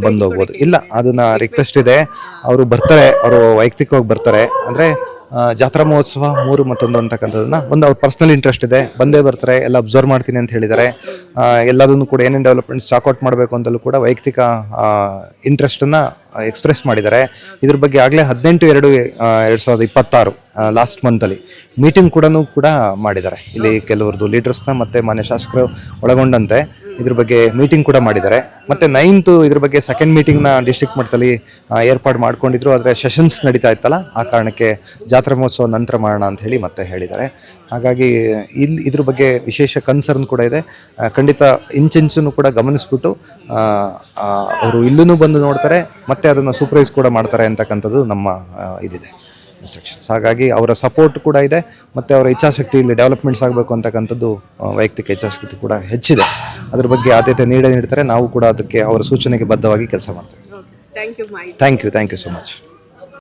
ಬಂದು ಹೋಗ್ಬೋದು. ಇಲ್ಲ, ಅದನ್ನ ರಿಕ್ವೆಸ್ಟ್ ಇದೆ. ಅವರು ಬರ್ತಾರೆ, ಅವರು ವೈಯಕ್ತಿಕವಾಗಿ ಬರ್ತಾರೆ. ಅಂದರೆ ಜಾತ್ರಾ ಮಹೋತ್ಸವ 3 ಮತ್ತೊಂದು ಅಂತಕ್ಕಂಥದ್ದನ್ನ ಒಂದು ಅವ್ರ ಪರ್ಸ್ನಲ್ ಇಂಟ್ರೆಸ್ಟ್ ಇದೆ, ಬಂದೇ ಬರ್ತಾರೆ, ಎಲ್ಲ ಅಬ್ಸರ್ವ್ ಮಾಡ್ತೀನಿ ಅಂತ ಹೇಳಿದ್ದಾರೆ. ಎಲ್ಲದನ್ನು ಕೂಡ ಏನೇನು ಡೆವಲಪ್ಮೆಂಟ್ಸ್ ಚಾಕೌಟ್ ಮಾಡಬೇಕು ಅಂತಲೂ ಕೂಡ ವೈಯಕ್ತಿಕ ಇಂಟ್ರೆಸ್ಟನ್ನು ಎಕ್ಸ್ಪ್ರೆಸ್ ಮಾಡಿದ್ದಾರೆ. ಇದ್ರ ಬಗ್ಗೆ ಆಗಲೇ 18/2/2026 ಲಾಸ್ಟ್ ಮಂತಲ್ಲಿ ಮೀಟಿಂಗ್ ಕೂಡ ಮಾಡಿದ್ದಾರೆ. ಇಲ್ಲಿ ಕೆಲವ್ರದ್ದು ಲೀಡರ್ಸ್ನ ಮತ್ತು ಮಾನ್ಯ ಶಾಸಕರು ಒಳಗೊಂಡಂತೆ ಇದ್ರ ಬಗ್ಗೆ ಮೀಟಿಂಗ್ ಕೂಡ ಮಾಡಿದ್ದಾರೆ. ಮತ್ತು 9th ಇದ್ರ ಬಗ್ಗೆ ಸೆಕೆಂಡ್ ಮೀಟಿಂಗ್ನ ಡಿಸ್ಟ್ರಿಕ್ಟ್ ಮಟ್ಟದಲ್ಲಿ ಏರ್ಪಾಡು ಮಾಡ್ಕೊಂಡಿದ್ರು. ಆದರೆ ಸೆಷನ್ಸ್ ನಡೀತಾ ಇತ್ತಲ್ಲ, ಆ ಕಾರಣಕ್ಕೆ ಜಾತ್ರಾ ಮಹೋತ್ಸವ ನಂತರ ಮಾಡೋಣ ಅಂತ ಹೇಳಿ ಮತ್ತೆ ಹೇಳಿದ್ದಾರೆ. ಹಾಗಾಗಿ ಇದ್ರ ಬಗ್ಗೆ ವಿಶೇಷ ಕನ್ಸರ್ನ್ ಕೂಡ ಇದೆ. ಖಂಡಿತ ಇಂಚಿಂಚನ್ನು ಕೂಡ ಗಮನಿಸ್ಬಿಟ್ಟು ಅವರು ಇಲ್ಲೂ ಬಂದು ನೋಡ್ತಾರೆ, ಮತ್ತು ಅದನ್ನು ಸೂಪರ್ವೈಸ್ ಕೂಡ ಮಾಡ್ತಾರೆ ಅಂತಕ್ಕಂಥದ್ದು ನಮ್ಮ ಇದಿದೆ ಇನ್ಸ್ಟ್ರಕ್ಷನ್ಸ್. ಹಾಗಾಗಿ ಅವರ ಸಪೋರ್ಟ್ ಕೂಡ ಇದೆ, ಮತ್ತು ಅವರ ಇಚ್ಛಾಶಕ್ತಿ ಇಲ್ಲಿ ಡೆವಲಪ್ಮೆಂಟ್ಸ್ ಆಗಬೇಕು ಅಂತಕ್ಕಂಥದ್ದು ವೈಯಕ್ತಿಕ ಇಚ್ಛಾಶಕ್ತಿ ಕೂಡ ಹೆಚ್ಚಿದೆ. ಅದ್ರ ಬಗ್ಗೆ ಆದ್ಯತೆ ನೀಡ್ತಾರೆ. ನಾವು ಕೂಡ ಅದಕ್ಕೆ ಅವರ ಸೂಚನೆಗೆ ಬದ್ಧವಾಗಿ ಕೆಲಸ ಮಾಡ್ತೇವೆ. Thank you thank you so much.